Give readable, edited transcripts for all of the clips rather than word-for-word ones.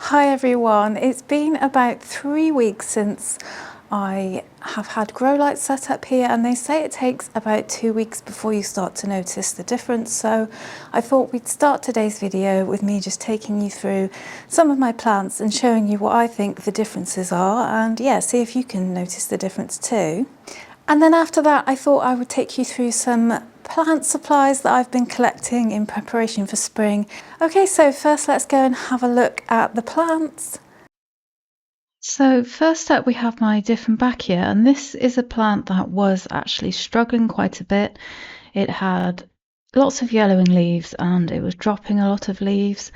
Hi everyone, it's been about 3 weeks since I have had grow lights set up here, and they say it takes about 2 weeks before you start to notice the difference. So I thought we'd start today's video with me just taking you through some of my plants and showing you what I think the differences are, and yeah, see if you can notice the difference too. And then after that, I thought I would take you through some plant supplies that I've been collecting in preparation for spring. Okay, so first let's go and have a look at the plants. So first up we have my Dieffenbachia, and this is a plant that was actually struggling quite a bit. It had lots of yellowing leaves and it was dropping a lot of leaves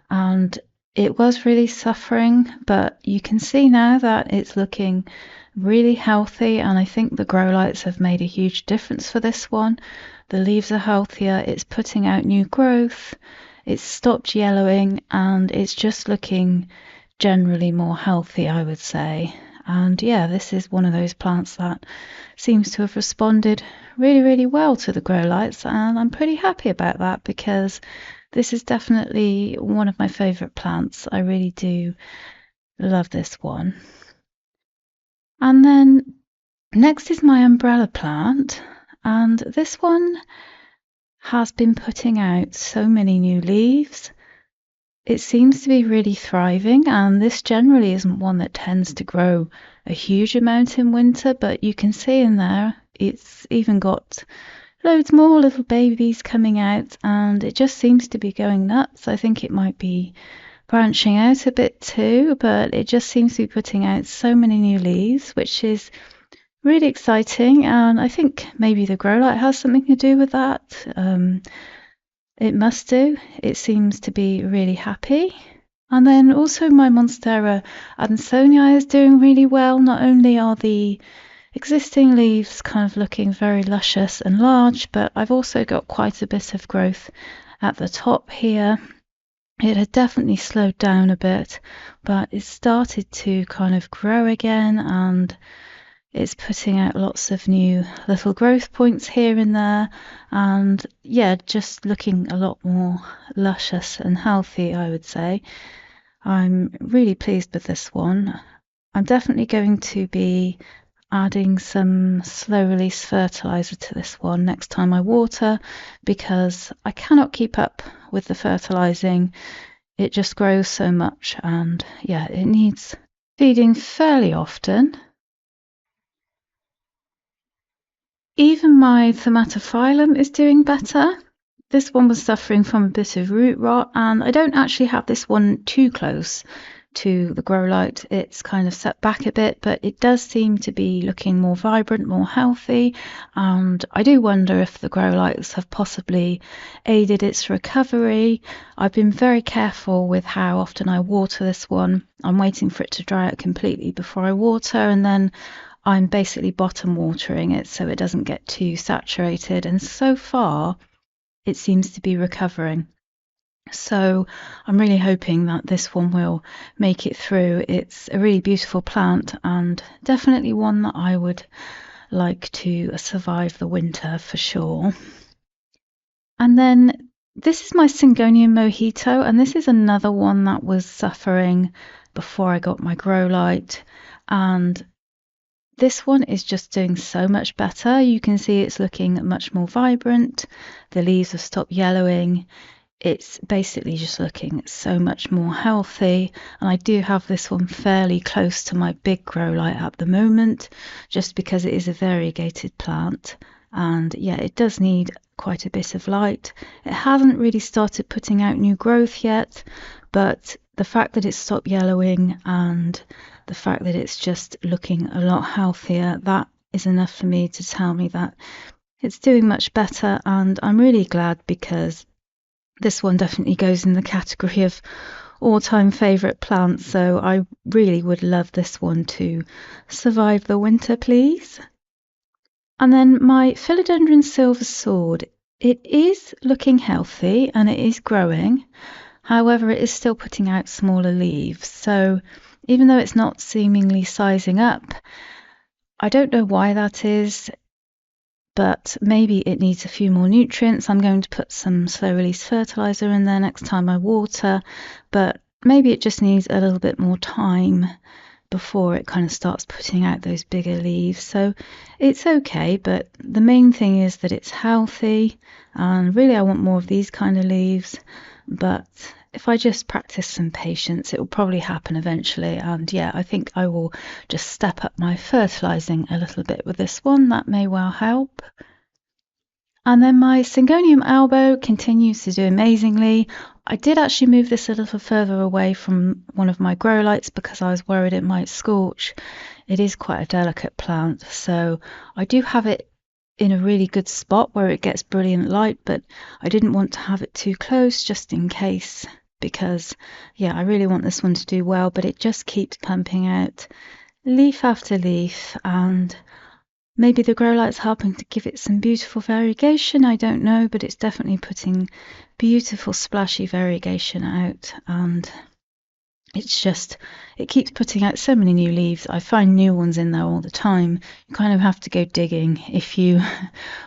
and it was really suffering, but you can see now that it's looking really healthy, and I think the grow lights have made a huge difference for this one. The leaves are healthier, it's putting out new growth, it's stopped yellowing, and it's just looking generally more healthy, I would say. And yeah, this is one of those plants that seems to have responded really well to the grow lights, and I'm pretty happy about that because this is definitely one of my favorite plants. I really do love this one. And then next is my umbrella plant, and this one has been putting out so many new leaves. It seems to be really thriving, and this generally isn't one that tends to grow a huge amount in winter, but you can see in there it's even got loads more little babies coming out, and it just seems to be going nuts. I think it might be branching out a bit too, but it just seems to be putting out so many new leaves, which is really exciting, and I think maybe the grow light has something to do with that. It must do. It seems to be really happy. And then also my Monstera adansonii is doing really well. Not only are the existing leaves kind of looking very luscious and large, but I've also got quite a bit of growth at the top here. It had definitely slowed down a bit, but it started to kind of grow again, and it's putting out lots of new little growth points here and there, and yeah, just looking a lot more luscious and healthy, I would say. I'm really pleased with this one. I'm definitely going to be adding some slow release fertilizer to this one next time I water, because I cannot keep up with the fertilizing. It just grows so much, and yeah, it needs feeding fairly often. Even my Thamatophyllum is doing better. This one was suffering from a bit of root rot, and I don't actually have this one too close to the grow light. It's kind of set back a bit, but it does seem to be looking more vibrant, more healthy, and I do wonder if the grow lights have possibly aided its recovery. I've been very careful with how often I water this one. I'm waiting for it to dry out completely before I water, and then I'm basically bottom watering it so it doesn't get too saturated, and so far it seems to be recovering. So I'm really hoping that this one will make it through. It's a really beautiful plant and definitely one that I would like to survive the winter for sure. And then this is my Syngonium mojito, and this is another one that was suffering before I got my grow light, and this one is just doing so much better. You can see it's looking much more vibrant. The leaves have stopped yellowing. It's basically just looking so much more healthy, and I do have this one fairly close to my big grow light at the moment, just because it is a variegated plant, and yeah, it does need quite a bit of light. It hasn't really started putting out new growth yet, but the fact that it's stopped yellowing and the fact that it's just looking a lot healthier, that is enough for me to tell me that it's doing much better, and I'm really glad because this one definitely goes in the category of all-time favourite plants, so I really would love this one to survive the winter, please. And then my Philodendron Silver Sword, it is looking healthy and it is growing. However, it is still putting out smaller leaves, so even though it's not seemingly sizing up, I don't know why that is, but maybe it needs a few more nutrients. I'm going to put some slow release fertilizer in there next time I water, but maybe it just needs a little bit more time before it kind of starts putting out those bigger leaves. So it's okay, but the main thing is that it's healthy, and really I want more of these kind of leaves. But if I just practice some patience, it will probably happen eventually. And yeah, I think I will just step up my fertilizing a little bit with this one. That may well help. And then my Syngonium albo continues to do amazingly. I did actually move this a little further away from one of my grow lights because I was worried it might scorch. It is quite a delicate plant, so I do have it in a really good spot where it gets brilliant light, but I didn't want to have it too close just in case, because yeah, I really want this one to do well, but it just keeps pumping out leaf after leaf, and maybe the grow light's helping to give it some beautiful variegation, I don't know, but it's definitely putting beautiful splashy variegation out, and it's just, it keeps putting out so many new leaves. I find new ones in there all the time. You kind of have to go digging if you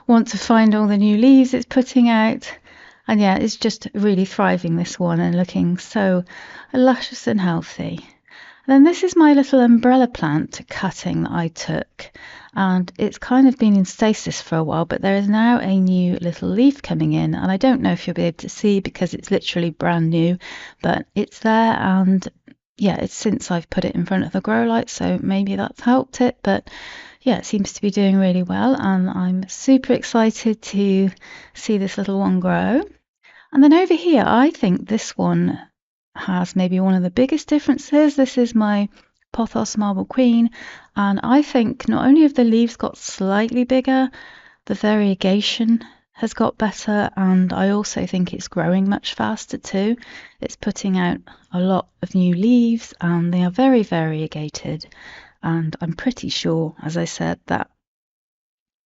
want to find all the new leaves it's putting out. And yeah, it's just really thriving, this one, and looking so luscious and healthy. And then this is my little umbrella plant cutting that I took, and it's kind of been in stasis for a while, but there is now a new little leaf coming in, and I don't know if you'll be able to see because it's literally brand new, but it's there. And yeah, it's since I've put it in front of the grow light, so maybe that's helped it, but yeah, it seems to be doing really well, and I'm super excited to see this little one grow. And then over here, I think this one has maybe one of the biggest differences. This is my Pothos Marble Queen, and I think not only have the leaves got slightly bigger, the variegation has got better, and I also think it's growing much faster too. It's putting out a lot of new leaves, and they are very variegated, and I'm pretty sure, as I said, that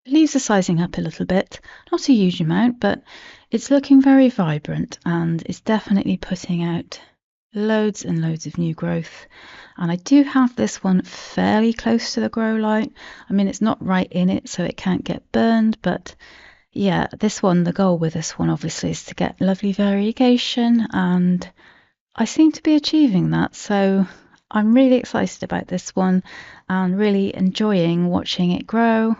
leaves are sizing up a little bit, not a huge amount, but it's looking very vibrant, and it's definitely putting out loads and loads of new growth. And I do have this one fairly close to the grow light. I mean, it's not right in it, so it can't get burned, but yeah, this one, the goal with this one obviously is to get lovely variegation, and I seem to be achieving that. So I'm really excited about this one and really enjoying watching it grow.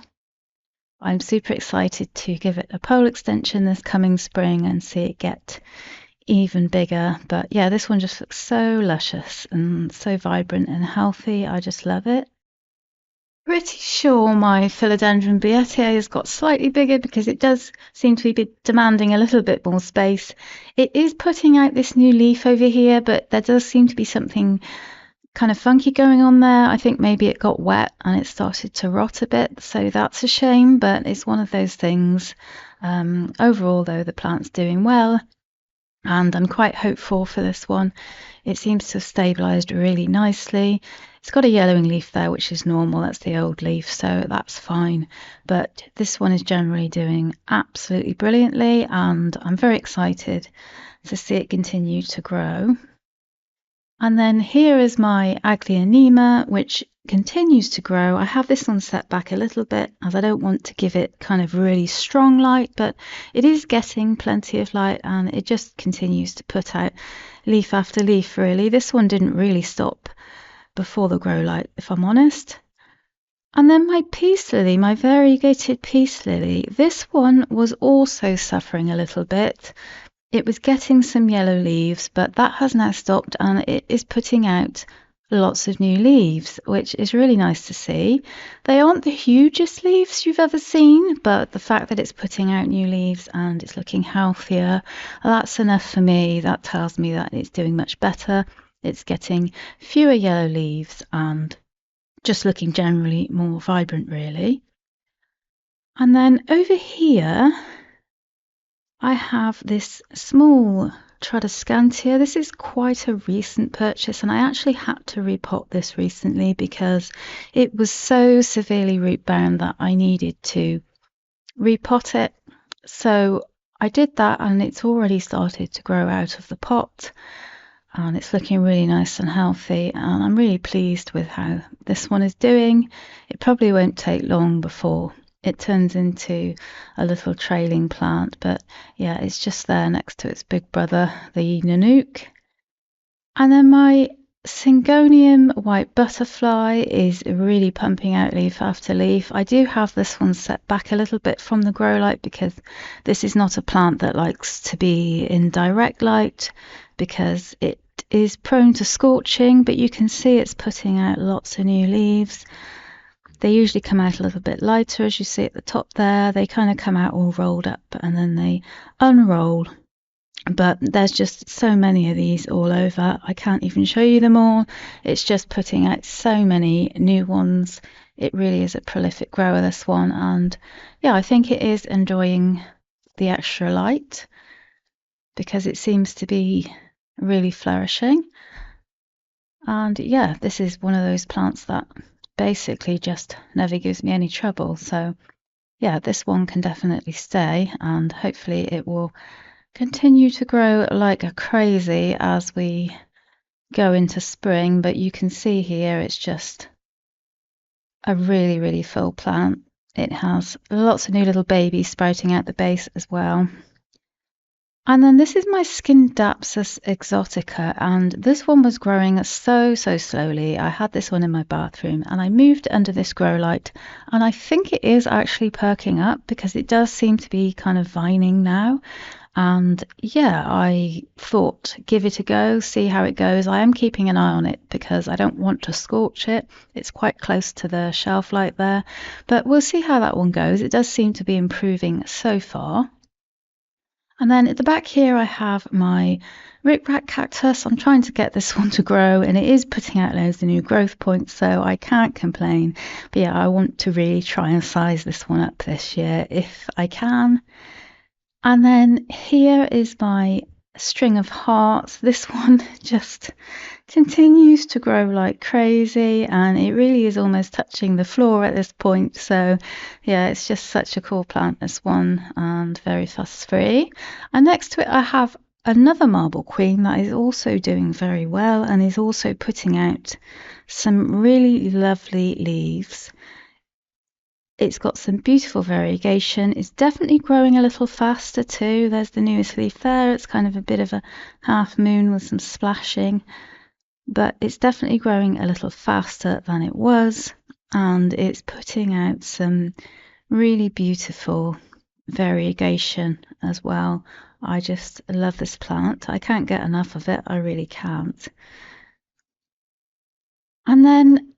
I'm super excited to give it a pole extension this coming spring and see it get even bigger. But yeah, this one just looks so luscious and so vibrant and healthy. I just love it. Pretty sure my Philodendron Beate has got slightly bigger because it does seem to be demanding a little bit more space. It is putting out this new leaf over here, but there does seem to be something kind of funky going on there. I think maybe it got wet and it started to rot a bit, so that's a shame, but it's one of those things. Overall, though, the plant's doing well, and I'm quite hopeful for this one. It seems to have stabilized really nicely. It's got a yellowing leaf there, which is normal. That's the old leaf, so that's fine. But this one is generally doing absolutely brilliantly, and I'm very excited to see it continue to grow. And then here is my Aglaonema, which continues to grow. I have this one set back a little bit as I don't want to give it kind of really strong light, but it is getting plenty of light, and it just continues to put out leaf after leaf, really. This one didn't really stop before the grow light, if I'm honest. And then my peace lily, my variegated peace lily, this one was also suffering a little bit. It was getting some yellow leaves, but that has now stopped, and it is putting out lots of new leaves, which is really nice to see. They aren't the hugest leaves you've ever seen, but the fact that it's putting out new leaves and it's looking healthier, that's enough for me. That tells me that it's doing much better. It's getting fewer yellow leaves and just looking generally more vibrant, really. And then over here, I have this small Tradescantia. This is quite a recent purchase, and I actually had to repot this recently because it was so severely root bound that I needed to repot it. So I did that, and it's already started to grow out of the pot, and it's looking really nice and healthy, and I'm really pleased with how this one is doing. It probably won't take long before it turns into a little trailing plant, but yeah, it's just there next to its big brother, the Nanook. And then my Syngonium white butterfly is really pumping out leaf after leaf. I do have this one set back a little bit from the grow light because this is not a plant that likes to be in direct light because it is prone to scorching, but you can see it's putting out lots of new leaves. They usually come out a little bit lighter, as you see at the top there. They kind of come out all rolled up and then they unroll. But there's just so many of these all over. I can't even show you them all. It's just putting out so many new ones. It really is a prolific grower, this one. And yeah, I think it is enjoying the extra light because it seems to be really flourishing. And yeah, this is one of those plants that basically just never gives me any trouble. So yeah, this one can definitely stay, and hopefully it will continue to grow like crazy as we go into spring. But you can see here it's just a really full plant. It has lots of new little babies sprouting out the base as well. And then this is my Scindapsus exotica, and this one was growing so slowly. I had this one in my bathroom and I moved under this grow light, and I think it is actually perking up because it does seem to be kind of vining now. And yeah, I thought give it a go, see how it goes. I am keeping an eye on it because I don't want to scorch it. It's quite close to the shelf light there, but we'll see how that one goes. It does seem to be improving so far. And then at the back here, I have my rickrack cactus. I'm trying to get this one to grow, and it is putting out loads of new growth points, so I can't complain. But yeah, I want to really try and size this one up this year if I can. And then here is my string of hearts. This one just continues to grow like crazy, and it really is almost touching the floor at this point. So yeah, it's just such a cool plant, this one, and very fuss free. And next to it I have another marble queen that is also doing very well and is also putting out some really lovely leaves. It's got some beautiful variegation. It's definitely growing a little faster too. There's the newest leaf there. It's kind of a bit of a half moon with some splashing, but it's definitely growing a little faster than it was, and it's putting out some really beautiful variegation as well. I just love this plant. I can't get enough of it. I really can't. And then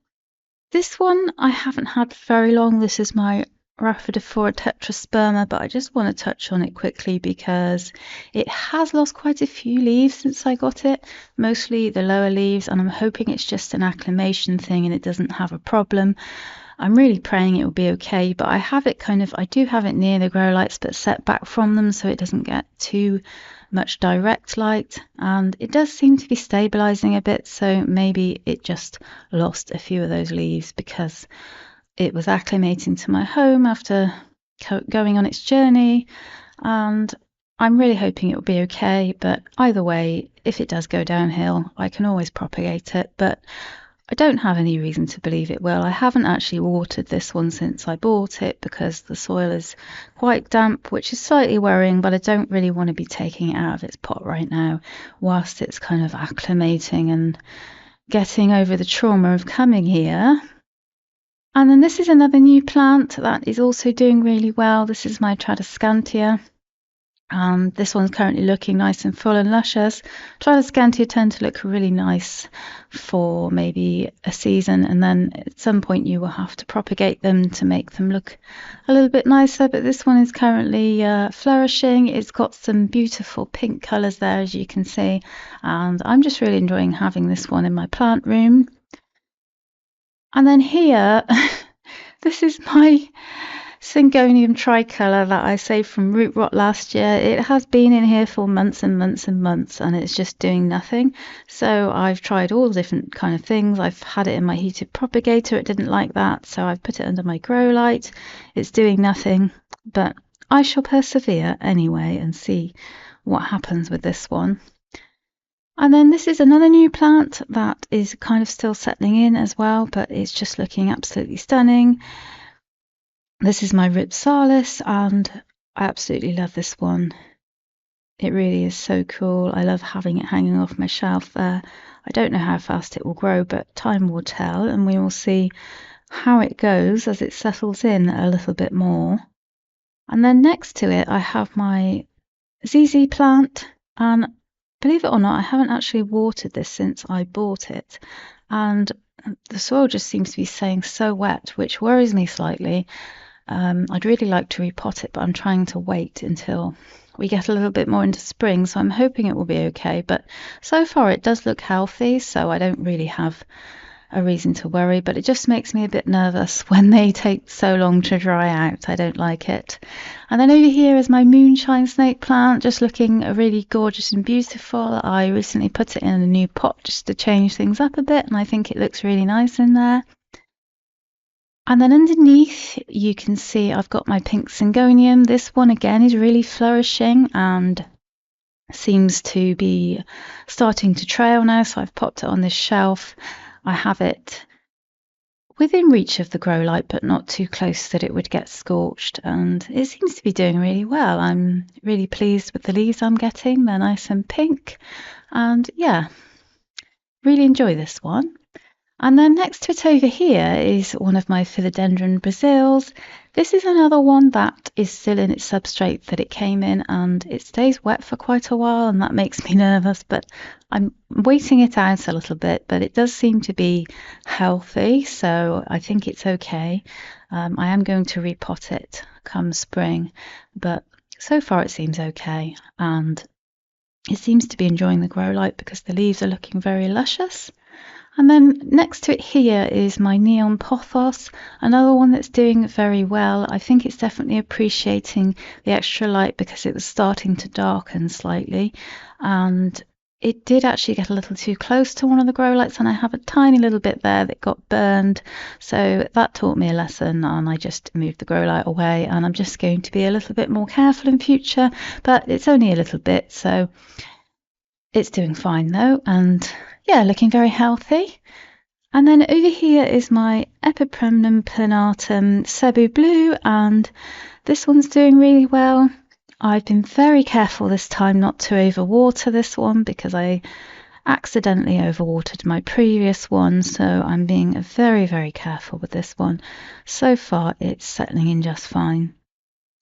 this one I haven't had very long. This is my Rhaphidophora tetrasperma, but I just want to touch on it quickly because it has lost quite a few leaves since I got it, mostly the lower leaves, and I'm hoping it's just an acclimation thing and it doesn't have a problem. I'm really praying it will be okay, but I do have it near the grow lights but set back from them so it doesn't get too much direct light, and it does seem to be stabilizing a bit, so maybe it just lost a few of those leaves because it was acclimating to my home after going on its journey, and I'm really hoping it will be okay. But either way, if it does go downhill, I can always propagate it, but I don't have any reason to believe it will. I haven't actually watered this one since I bought it because the soil is quite damp, which is slightly worrying, but I don't really want to be taking it out of its pot right now whilst it's kind of acclimating and getting over the trauma of coming here. And then this is another new plant that is also doing really well. This is my Tradescantia. This one's currently looking nice and full and luscious. Tradescantia tend to look really nice for maybe a season, and then at some point you will have to propagate them to make them look a little bit nicer, but this one is currently flourishing. It's got some beautiful pink colours there, as you can see, and I'm just really enjoying having this one in my plant room. And then here this is my Syngonium tricolour that I saved from root rot last year. It has been in here for months and months and months, and it's just doing nothing. So I've tried all different kind of things. I've had it in my heated propagator. It didn't like that, so I've put it under my grow light. It's doing nothing, but I shall persevere anyway and see what happens with this one. And then this is another new plant that is kind of still settling in as well, but it's just looking absolutely stunning. This is my Ripsalis, and I absolutely love this one. It really is so cool. I love having it hanging off my shelf there. I don't know how fast it will grow, but time will tell, and we will see how it goes as it settles in a little bit more. And then next to it, I have my ZZ plant, and believe it or not, I haven't actually watered this since I bought it, and the soil just seems to be staying so wet, which worries me slightly. I'd really like to repot it, but I'm trying to wait until we get a little bit more into spring, so I'm hoping it will be okay. But so far it does look healthy, so I don't really have a reason to worry, but it just makes me a bit nervous when they take so long to dry out. I don't like it. And then over here is my moonshine snake plant, just looking really gorgeous and beautiful. I recently put it in a new pot just to change things up a bit, and I think it looks really nice in there. And then underneath you can see I've got my pink syngonium. This one again is really flourishing and seems to be starting to trail now, so I've popped it on this shelf. I have it within reach of the grow light, but not too close that it would get scorched, and it seems to be doing really well. I'm really pleased with the leaves I'm getting. They're nice and pink, and yeah, really enjoy this one. And then next to it over here is one of my philodendron Brazils. This is another one that is still in its substrate that it came in, and it stays wet for quite a while, and that makes me nervous, but I'm waiting it out a little bit, but it does seem to be healthy, so I think it's okay. I am going to repot it come spring, but so far it seems okay, and it seems to be enjoying the grow light because the leaves are looking very luscious. And then next to it here is my neon pothos, another one that's doing very well. I think it's definitely appreciating the extra light because it was starting to darken slightly, and it did actually get a little too close to one of the grow lights, and I have a tiny little bit there that got burned, so that taught me a lesson, and I just moved the grow light away, and I'm just going to be a little bit more careful in future, but it's only a little bit, so it's doing fine though, and yeah, looking very healthy. And then over here is my Epipremnum planatum Cebu Blue, and this one's doing really well. I've been very careful this time not to overwater this one because I accidentally overwatered my previous one, so I'm being very, very careful with this one. So far it's settling in just fine.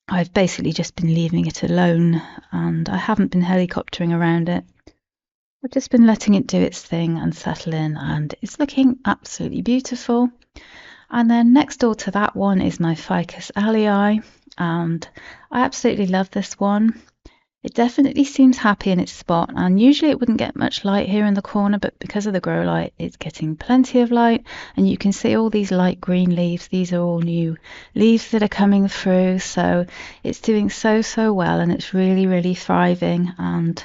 I've basically just been leaving it alone, and I haven't been helicoptering around it. I've just been letting it do its thing and settle in, and it's looking absolutely beautiful. And then next door to that one is my Ficus alii, and I absolutely love this one. It definitely seems happy in its spot, and usually it wouldn't get much light here in the corner, but because of the grow light it's getting plenty of light, and you can see all these light green leaves. These are all new leaves that are coming through, so it's doing so well, and it's really, really thriving. And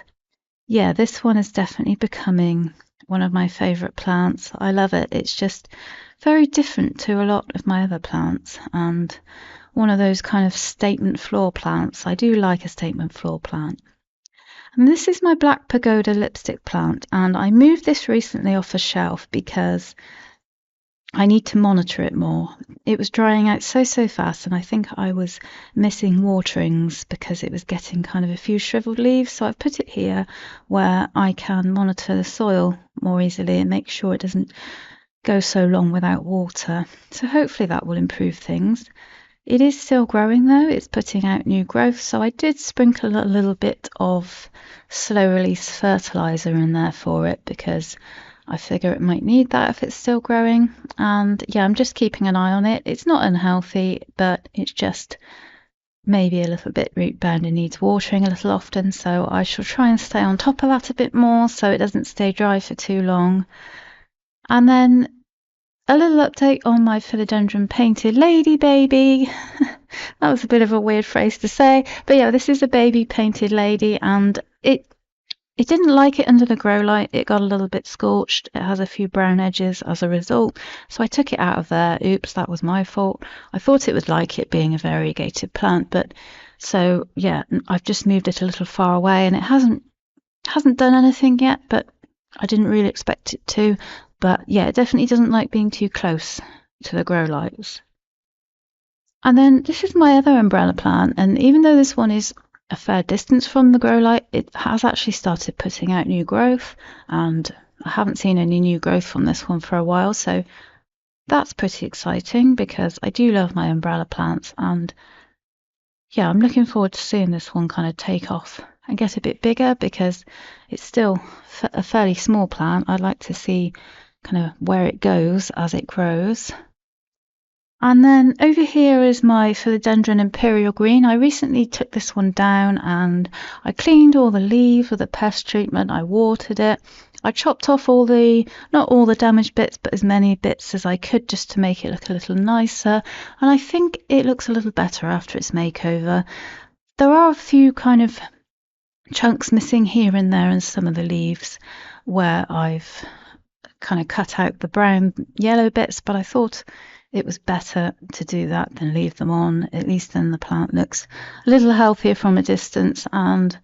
yeah, this one is definitely becoming one of my favourite plants. I love it. It's just very different to a lot of my other plants, and one of those kind of statement floor plants. I do like a statement floor plant. And this is my Black Pagoda lipstick plant, and I moved this recently off a shelf because I need to monitor it more. It was drying out so fast, and I think I was missing waterings because it was getting kind of a few shriveled leaves, so I've put it here where I can monitor the soil more easily and make sure it doesn't go so long without water. So hopefully that will improve things. It is still growing though, it's putting out new growth, so I did sprinkle a little bit of slow release fertilizer in there for it because I figure it might need that if it's still growing. And yeah, I'm just keeping an eye on it. It's not unhealthy, but it's just maybe a little bit root bound and needs watering a little often, so I shall try and stay on top of that a bit more so it doesn't stay dry for too long. And then a little update on my philodendron painted lady baby. That was a bit of a weird phrase to say, but yeah, this is a baby painted lady, and it didn't like it under the grow light. It got a little bit scorched. It has a few brown edges as a result, so I took it out of there. Oops, that was my fault. I thought it would like it being a variegated plant, but so yeah, I've just moved it a little far away, and it hasn't done anything yet, but I didn't really expect it to. But yeah, it definitely doesn't like being too close to the grow lights. And then this is my other umbrella plant, and even though this one is a fair distance from the grow light, it has actually started putting out new growth, and I haven't seen any new growth from this one for a while, so that's pretty exciting because I do love my umbrella plants, and yeah, I'm looking forward to seeing this one kind of take off and get a bit bigger because it's still a fairly small plant. I'd like to see kind of where it goes as it grows. And then over here is my Philodendron Imperial Green. I recently took this one down and I cleaned all the leaves with a pest treatment. I watered it. I chopped off not all the damaged bits, but as many bits as I could just to make it look a little nicer. And I think it looks a little better after its makeover. There are a few kind of chunks missing here and there in some of the leaves where I've kind of cut out the brown yellow bits, but I thought it was better to do that than leave them on. At least then the plant looks a little healthier from a distance, and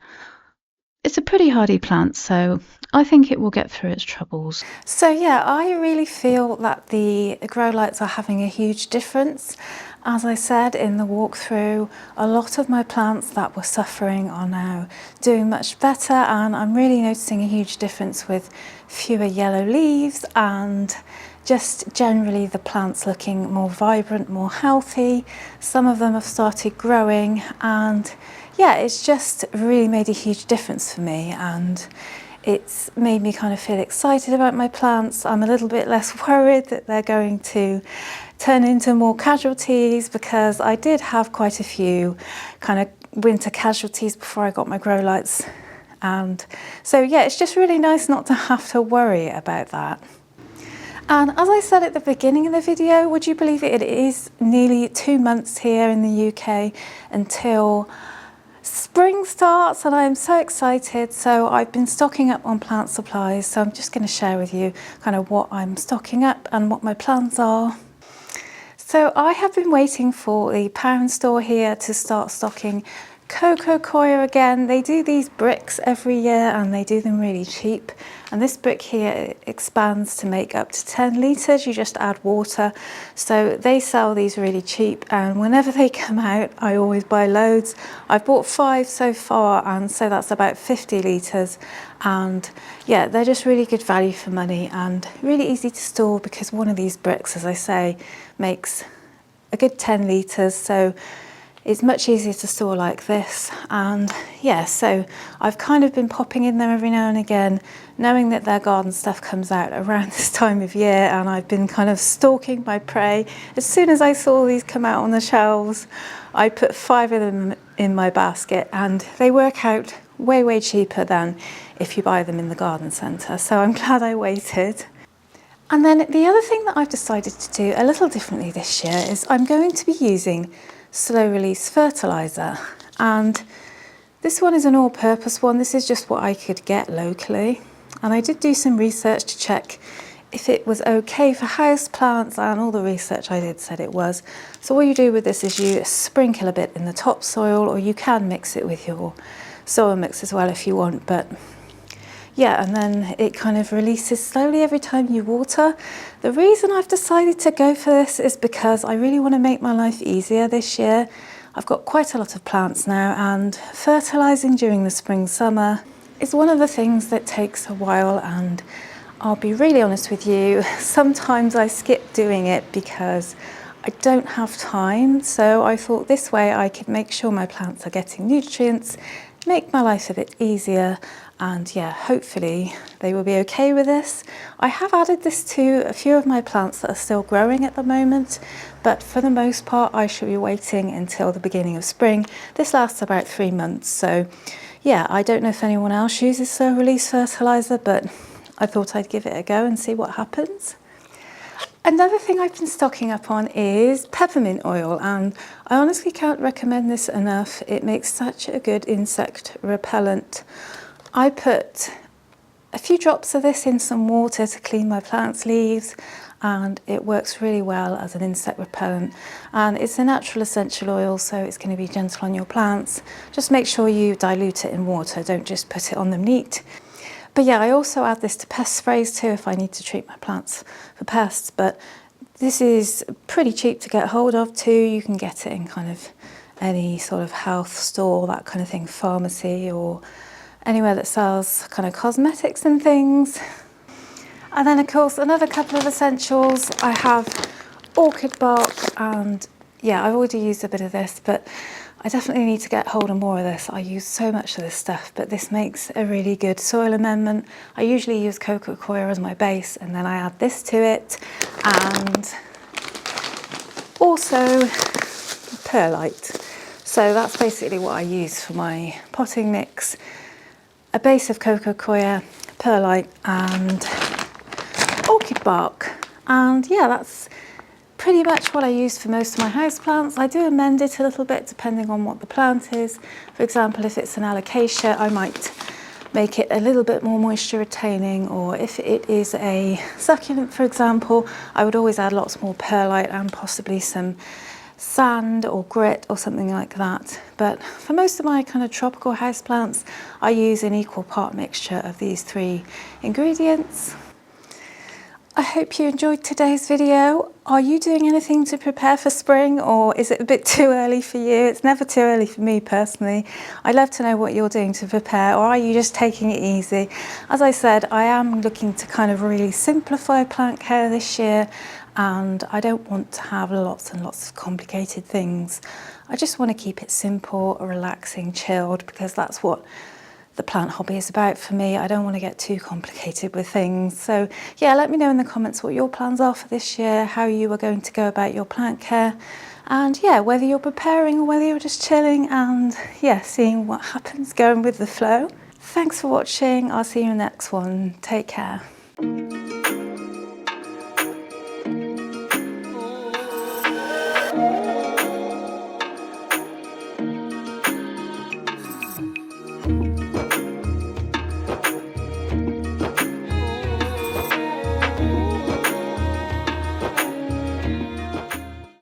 it's a pretty hardy plant, so I think it will get through its troubles. So yeah, I really feel that the grow lights are having a huge difference. As I said in the walkthrough, a lot of my plants that were suffering are now doing much better, and I'm really noticing a huge difference with fewer yellow leaves and just generally the plants looking more vibrant, more healthy. Some of them have started growing, and yeah, it's just really made a huge difference for me, and it's made me kind of feel excited about my plants. I'm a little bit less worried that they're going to turn into more casualties, because I did have quite a few kind of winter casualties before I got my grow lights. And so yeah, it's just really nice not to have to worry about that. And as I said at the beginning of the video, would you believe it, it is nearly 2 months here in the UK until spring starts, and I'm so excited. So I've been stocking up on plant supplies, so I'm just going to share with you kind of what I'm stocking up and what my plans are. So I have been waiting for the pound store here to start stocking cocoa coir again. They do these bricks every year and they do them really cheap, and this brick here expands to make up to 10 litres. You just add water, so they sell these really cheap, and whenever they come out I always buy loads. I've bought 5 so far, and so that's about 50 litres, and yeah, they're just really good value for money and really easy to store, because one of these bricks, as I say, makes a good 10 litres, so it's much easier to store like this. And yeah, so I've kind of been popping in there every now and again, knowing that their garden stuff comes out around this time of year, and I've been kind of stalking my prey. As soon as I saw these come out on the shelves, I put 5 of them in my basket, and they work out way cheaper than if you buy them in the garden centre, so I'm glad I waited. And then the other thing that I've decided to do a little differently this year is I'm going to be using slow release fertilizer, and this one is an all-purpose one. This is just what I could get locally, and I did do some research to check if it was okay for house plants, and all the research I did said it was. So what you do with this is you sprinkle a bit in the topsoil, or you can mix it with your soil mix as well if you want, but yeah, and then it kind of releases slowly every time you water. The reason I've decided to go for this is because I really want to make my life easier this year. I've got quite a lot of plants now, and fertilising during the spring, summer is one of the things that takes a while, and I'll be really honest with you, sometimes I skip doing it because I don't have time. So I thought this way I could make sure my plants are getting nutrients, make my life a bit easier, and yeah, hopefully they will be okay with this. I have added this to a few of my plants that are still growing at the moment, but for the most part I should be waiting until the beginning of spring. This lasts about 3 months, so yeah, I don't know if anyone else uses slow release fertilizer, but I thought I'd give it a go and see what happens. Another thing I've been stocking up on is peppermint oil, and I honestly can't recommend this enough. It makes such a good insect repellent. I put a few drops of this in some water to clean my plants' leaves, and it works really well as an insect repellent, and it's a natural essential oil, so it's going to be gentle on your plants. Just make sure you dilute it in water, don't just put it on them neat. But yeah, I also add this to pest sprays too if I need to treat my plants for pests, but this is pretty cheap to get hold of too. You can get it in kind of any sort of health store, that kind of thing, pharmacy, or anywhere that sells kind of cosmetics and things. And then of course another couple of essentials, I have orchid bark, and yeah, I've already used a bit of this, but I definitely need to get hold of more of this. I use so much of this stuff, but this makes a really good soil amendment. I usually use coco coir as my base, and then I add this to it, and also perlite. So that's basically what I use for my potting mix. A base of coco coir, perlite and orchid bark. And yeah, that's pretty much what I use for most of my houseplants. I do amend it a little bit depending on what the plant is. For example, if it's an alocasia, I might make it a little bit more moisture retaining, or if it is a succulent, for example, I would always add lots more perlite and possibly some sand or grit or something like that. But for most of my kind of tropical houseplants, I use an equal part mixture of these 3 ingredients. I hope you enjoyed today's video. Are you doing anything to prepare for spring, or is it a bit too early for you? It's never too early for me personally. I'd love to know what you're doing to prepare, or are you just taking it easy? As I said, I am looking to kind of really simplify plant care this year, and I don't want to have lots and lots of complicated things. I just want to keep it simple, relaxing, chilled, because that's what the plant hobby is about for me. I don't want to get too complicated with things. So yeah, let me know in the comments what your plans are for this year, how you are going to go about your plant care, and yeah, whether you're preparing or whether you're just chilling and yeah, seeing what happens, going with the flow. Thanks for watching. I'll see you in the next one. Take care.